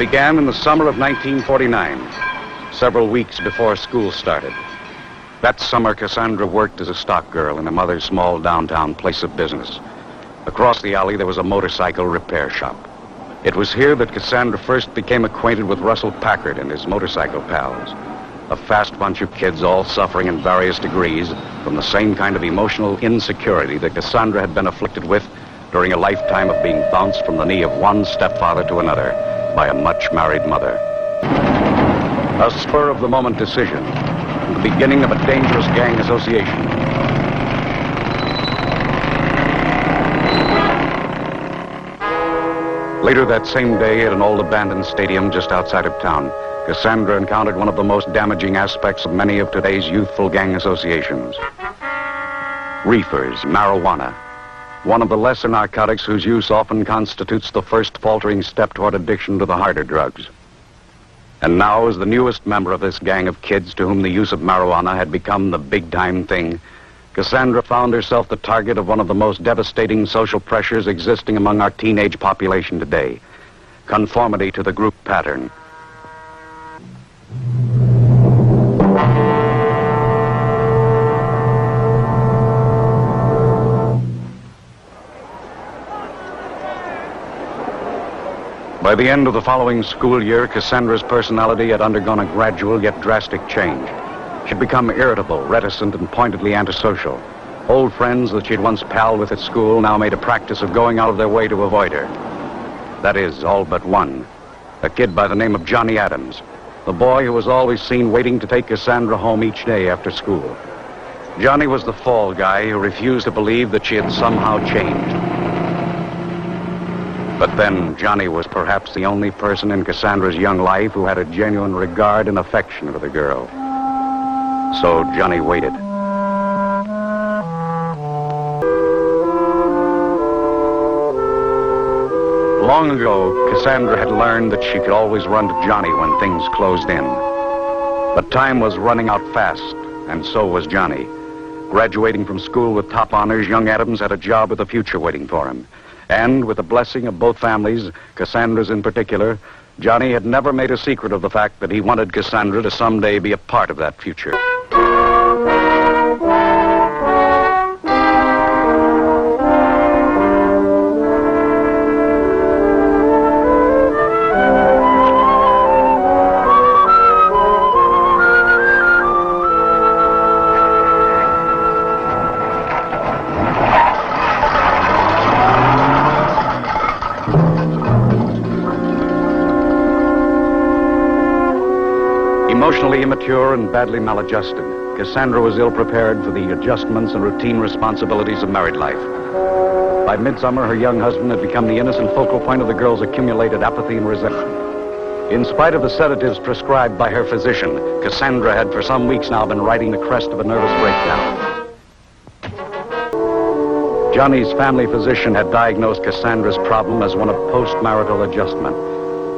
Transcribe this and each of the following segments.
began in the summer of 1949, several weeks before school started. That summer, Cassandra worked as a stock girl in her mother's small downtown place of business. Across the alley, there was a motorcycle repair shop. It was here that Cassandra first became acquainted with Russell Packard and his motorcycle pals. A fast bunch of kids, all suffering in various degrees from the same kind of emotional insecurity that Cassandra had been afflicted with during a lifetime of being bounced from the knee of one stepfather to another by a much-married mother. A spur-of-the-moment decision, the beginning of a dangerous gang association. Later that same day, at an old abandoned stadium just outside of town, Cassandra encountered one of the most damaging aspects of many of today's youthful gang associations. Reefers, marijuana, one of the lesser narcotics whose use often constitutes the first faltering step toward addiction to the harder drugs. And now, as the newest member of this gang of kids to whom the use of marijuana had become the big-time thing, Cassandra found herself the target of one of the most devastating social pressures existing among our teenage population today: conformity to the group pattern. By the end of the following school year, Cassandra's personality had undergone a gradual yet drastic change. She'd become irritable, reticent, and pointedly antisocial. Old friends that she'd once palled with at school now made a practice of going out of their way to avoid her. That is, all but one, a kid by the name of Johnny Adams, the boy who was always seen waiting to take Cassandra home each day after school. Johnny was the fall guy who refused to believe that she had somehow changed. But then, Johnny was perhaps the only person in Cassandra's young life who had a genuine regard and affection for the girl. So Johnny waited. Long ago, Cassandra had learned that she could always run to Johnny when things closed in. But time was running out fast, and so was Johnny. Graduating from school with top honors, young Adams had a job with a future waiting for him. And with the blessing of both families, Cassandra's in particular, Johnny had never made a secret of the fact that he wanted Cassandra to someday be a part of that future. Emotionally immature and badly maladjusted, Cassandra was ill-prepared for the adjustments and routine responsibilities of married life. By midsummer, her young husband had become the innocent focal point of the girl's accumulated apathy and resentment. In spite of the sedatives prescribed by her physician, Cassandra had for some weeks now been riding the crest of a nervous breakdown. Johnny's family physician had diagnosed Cassandra's problem as one of post-marital adjustment.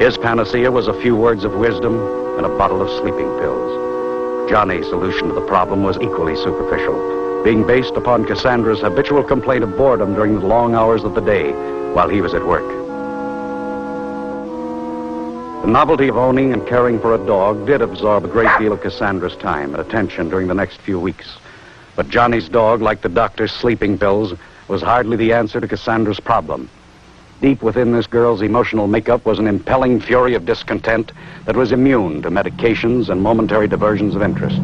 His panacea was a few words of wisdom and a bottle of sleeping pills. Johnny's solution to the problem was equally superficial, being based upon Cassandra's habitual complaint of boredom during the long hours of the day while he was at work. The novelty of owning and caring for a dog did absorb a great deal of Cassandra's time and attention during the next few weeks. But Johnny's dog, like the doctor's sleeping pills, was hardly the answer to Cassandra's problem. Deep within this girl's emotional makeup was an impelling fury of discontent that was immune to medications and momentary diversions of interest.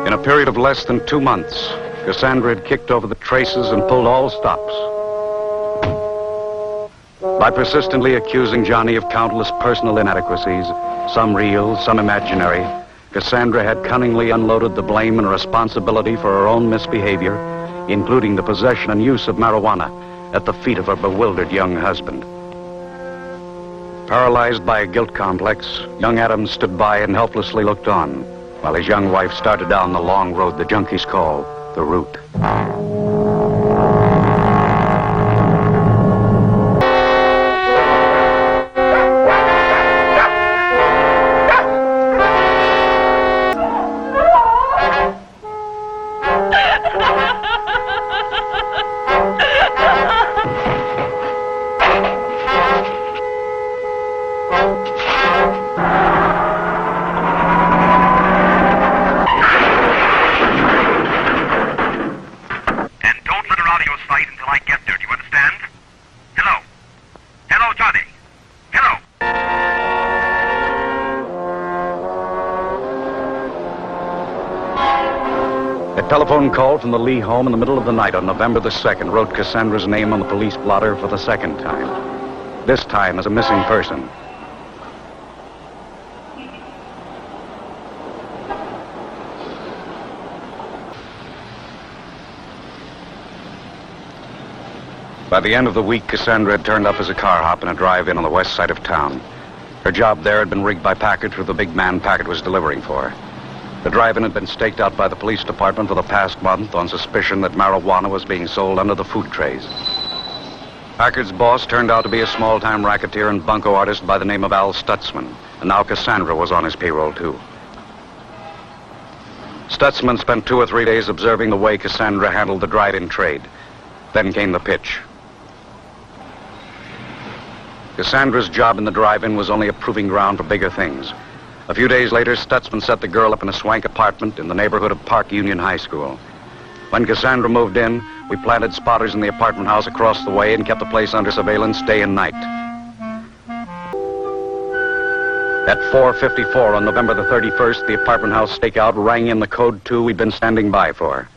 In a period of less than 2 months, Cassandra had kicked over the traces and pulled all stops. By persistently accusing Johnny of countless personal inadequacies, some real, some imaginary, Cassandra had cunningly unloaded the blame and responsibility for her own misbehavior, including the possession and use of marijuana, at the feet of her bewildered young husband. Paralyzed by a guilt complex, young Adams stood by and helplessly looked on, while his young wife started down the long road the junkies call the route. A telephone call from the Leigh home in the middle of the night on November the 2nd wrote Cassandra's name on the police blotter for the second time, this time as a missing person. By the end of the week, Cassandra had turned up as a car hop in a drive-in on the west side of town. Her job there had been rigged by Packard for the big man Packard was delivering for. The drive-in had been staked out by the police department for the past month on suspicion that marijuana was being sold under the food trays. Packard's boss turned out to be a small-time racketeer and bunco artist by the name of Al Stutzman, and now Cassandra was on his payroll, too. Stutzman spent 2 or 3 days observing the way Cassandra handled the drive-in trade. Then came the pitch. Cassandra's job in the drive-in was only a proving ground for bigger things. A few days later, Stutzman set the girl up in a swank apartment in the neighborhood of Park Union High School. When Cassandra moved in, we planted spotters in the apartment house across the way and kept the place under surveillance day and night. At 4:54 on November the 31st, the apartment house stakeout rang in the code 2 we'd been standing by for.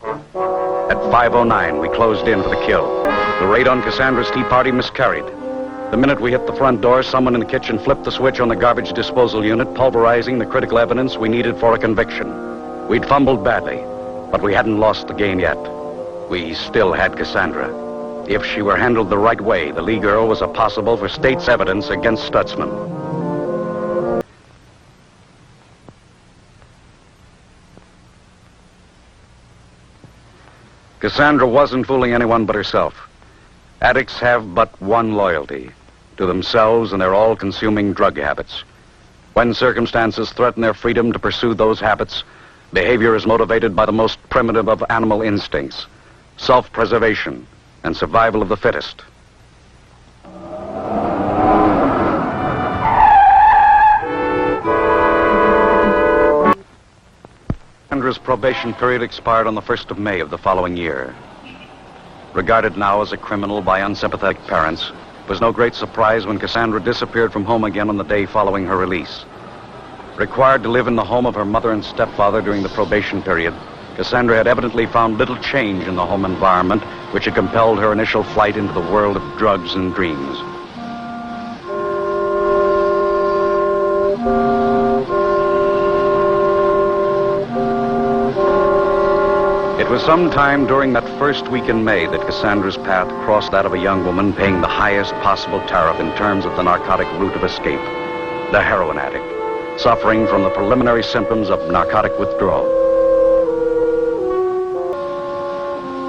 At 5:09, we closed in for the kill. The raid on Cassandra's tea party miscarried. The minute we hit the front door, someone in the kitchen flipped the switch on the garbage disposal unit, pulverizing the critical evidence we needed for a conviction. We'd fumbled badly, but we hadn't lost the game yet. We still had Cassandra. If she were handled the right way, the Leigh girl was a possible for state's evidence against Stutzman. Cassandra wasn't fooling anyone but herself. Addicts have but one loyalty, to themselves and their all-consuming drug habits. When circumstances threaten their freedom to pursue those habits, behavior is motivated by the most primitive of animal instincts, self-preservation and survival of the fittest. Cassandra's probation period expired on the 1st of May of the following year. Regarded now as a criminal by unsympathetic parents, it was no great surprise when Cassandra disappeared from home again on the day following her release. Required to live in the home of her mother and stepfather during the probation period, Cassandra had evidently found little change in the home environment which had compelled her initial flight into the world of drugs and dreams. It was sometime during that first week in May that Cassandra's path crossed that of a young woman paying the highest possible tariff in terms of the narcotic route of escape, the heroin addict, suffering from the preliminary symptoms of narcotic withdrawal.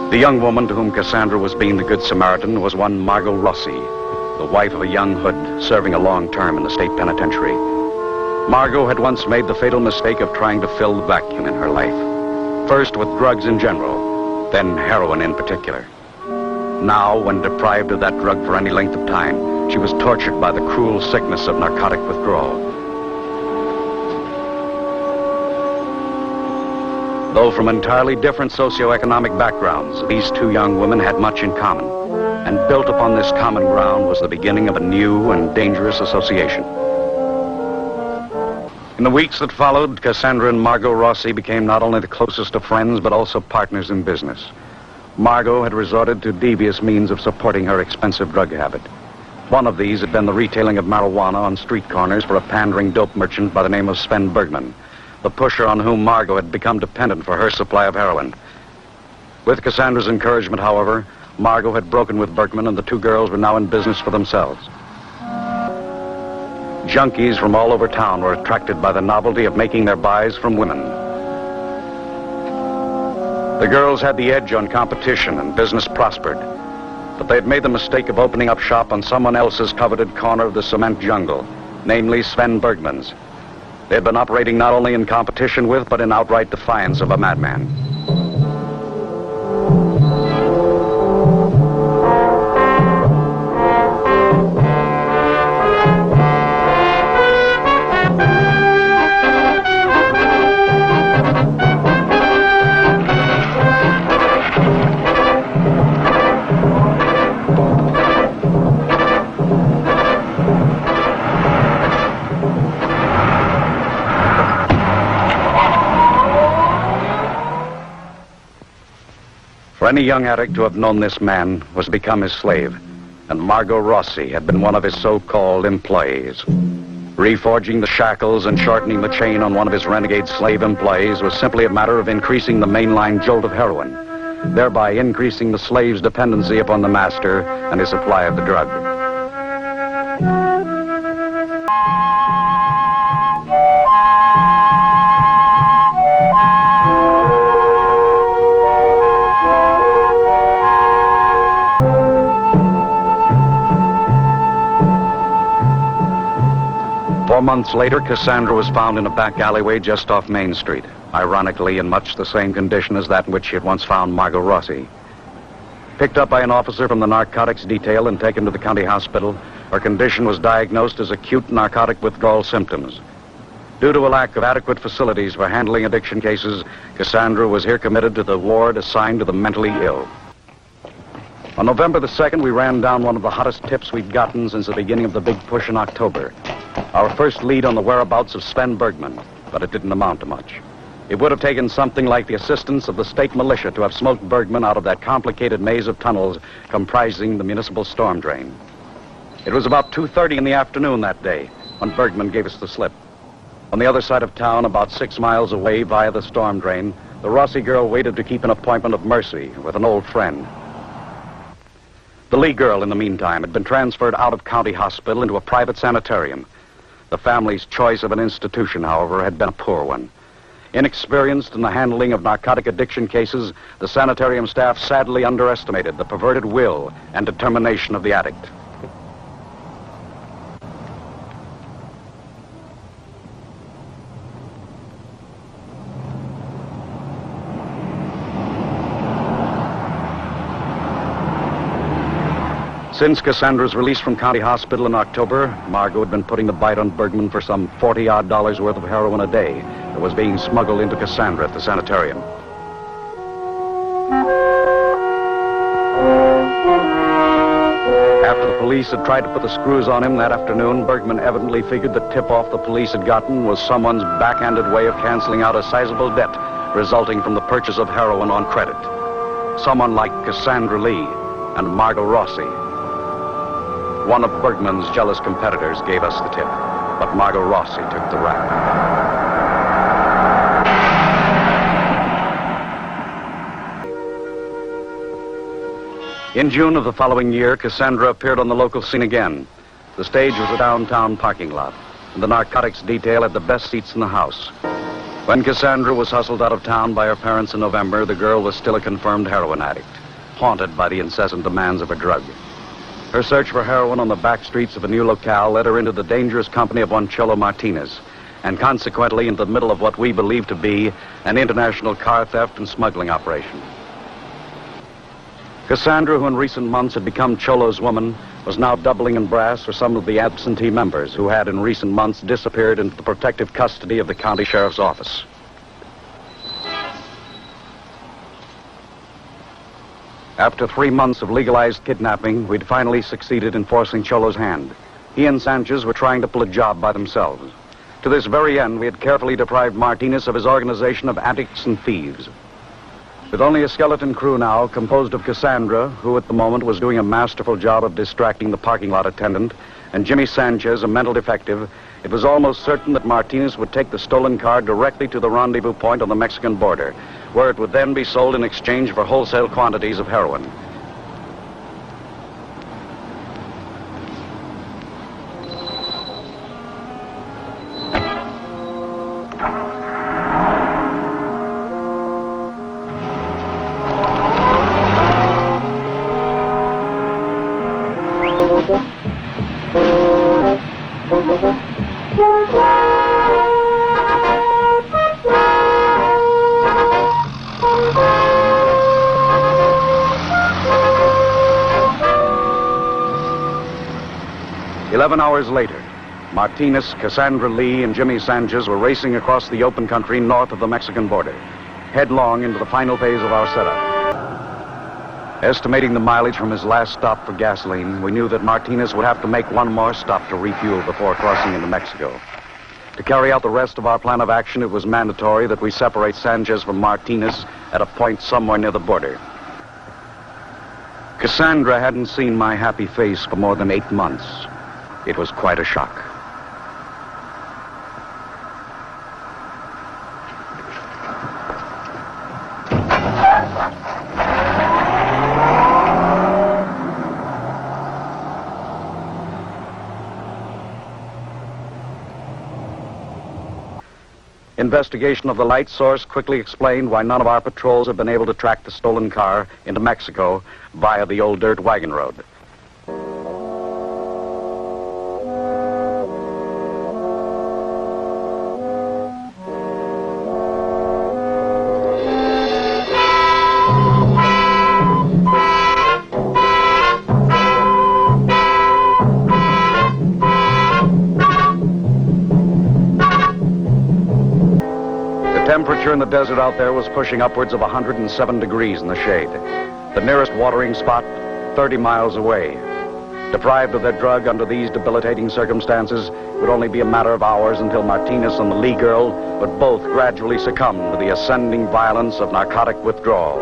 The young woman to whom Cassandra was being the Good Samaritan was one Margot Rossi, the wife of a young hood serving a long term in the state penitentiary. Margot had once made the fatal mistake of trying to fill the vacuum in her life. First with drugs in general, then heroin in particular. Now, when deprived of that drug for any length of time, she was tortured by the cruel sickness of narcotic withdrawal. Though from entirely different socioeconomic backgrounds, these two young women had much in common, and built upon this common ground was the beginning of a new and dangerous association. In the weeks that followed, Cassandra and Margot Rossi became not only the closest of friends, but also partners in business. Margot had resorted to devious means of supporting her expensive drug habit. One of these had been the retailing of marijuana on street corners for a pandering dope merchant by the name of Sven Bergman, the pusher on whom Margot had become dependent for her supply of heroin. With Cassandra's encouragement, however, Margot had broken with Bergman, and the two girls were now in business for themselves. Junkies from all over town were attracted by the novelty of making their buys from women. The girls had the edge on competition, and business prospered. But they had made the mistake of opening up shop on someone else's coveted corner of the cement jungle, namely Sven Bergman's. They had been operating not only in competition with, but in outright defiance of a madman. For any young addict to have known this man was to become his slave, and Margot Rossi had been one of his so-called employees. Reforging the shackles and shortening the chain on one of his renegade slave employees was simply a matter of increasing the mainline jolt of heroin, thereby increasing the slave's dependency upon the master and his supply of the drug. 4 months later, Cassandra was found in a back alleyway just off Main Street, ironically in much the same condition as that in which she had once found Margot Rossi. Picked up by an officer from the narcotics detail and taken to the county hospital, her condition was diagnosed as acute narcotic withdrawal symptoms. Due to a lack of adequate facilities for handling addiction cases, Cassandra was here committed to the ward assigned to the mentally ill. On November the 2nd, we ran down one of the hottest tips we'd gotten since the beginning of the big push in October. Our first lead on the whereabouts of Sven Bergman, but it didn't amount to much. It would have taken something like the assistance of the state militia to have smoked Bergman out of that complicated maze of tunnels comprising the municipal storm drain. It was about 2:30 in the afternoon that day when Bergman gave us the slip. On the other side of town, about 6 miles away via the storm drain, the Rossi girl waited to keep an appointment of mercy with an old friend. The Leigh girl, in the meantime, had been transferred out of county hospital into a private sanitarium. The family's choice of an institution, however, had been a poor one. Inexperienced in the handling of narcotic addiction cases, the sanitarium staff sadly underestimated the perverted will and determination of the addict. Since Cassandra's release from county hospital in October, Margot had been putting the bite on Bergman for some $40-odd worth of heroin a day that was being smuggled into Cassandra at the sanitarium. After the police had tried to put the screws on him that afternoon, Bergman evidently figured the tip-off the police had gotten was someone's backhanded way of canceling out a sizable debt resulting from the purchase of heroin on credit. Someone like Cassandra Leigh and Margot Rossi. One of Bergman's jealous competitors gave us the tip, but Margot Rossi took the rap. In June of the following year, Cassandra appeared on the local scene again. The stage was a downtown parking lot, and the narcotics detail had the best seats in the house. When Cassandra was hustled out of town by her parents in November, the girl was still a confirmed heroin addict, haunted by the incessant demands of her drug. Her search for heroin on the back streets of a new locale led her into the dangerous company of one Cholo Martinez, and consequently into the middle of what we believe to be an international car theft and smuggling operation. Cassandra, who in recent months had become Cholo's woman, was now doubling in brass for some of the absentee members who had in recent months disappeared into the protective custody of the county sheriff's office. After 3 months of legalized kidnapping, we'd finally succeeded in forcing Cholo's hand. He and Sanchez were trying to pull a job by themselves. To this very end, we had carefully deprived Martinez of his organization of addicts and thieves. With only a skeleton crew now, composed of Cassandra, who at the moment was doing a masterful job of distracting the parking lot attendant, and Jimmy Sanchez, a mental defective, it was almost certain that Martinez would take the stolen car directly to the rendezvous point on the Mexican border, where it would then be sold in exchange for wholesale quantities of heroin. "11 hours later, Martinez, Cassandra Leigh, and Jimmy Sanchez were racing across the open country north of the Mexican border, headlong into the final phase of our setup. Estimating the mileage from his last stop for gasoline, we knew that Martinez would have to make one more stop to refuel before crossing into Mexico. To carry out the rest of our plan of action, it was mandatory that we separate Sanchez from Martinez at a point somewhere near the border. Cassandra hadn't seen my happy face for more than 8 months. It was quite a shock. Investigation of the light source quickly explained why none of our patrols had been able to track the stolen car into Mexico via the old dirt wagon road. The temperature in the desert out there was pushing upwards of 107 degrees in the shade. The nearest watering spot, 30 miles away. Deprived of their drug under these debilitating circumstances, it would only be a matter of hours until Martinez and the Leigh girl would both gradually succumb to the ascending violence of narcotic withdrawal.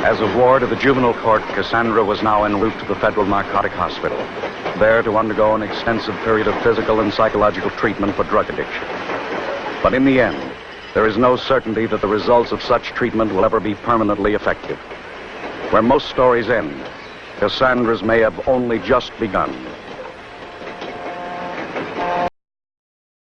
As a ward of the juvenile court, Cassandra was now en route to the federal narcotic hospital, there to undergo an extensive period of physical and psychological treatment for drug addiction. But in the end, there is no certainty that the results of such treatment will ever be permanently effective. Where most stories end, Cassandra's may have only just begun.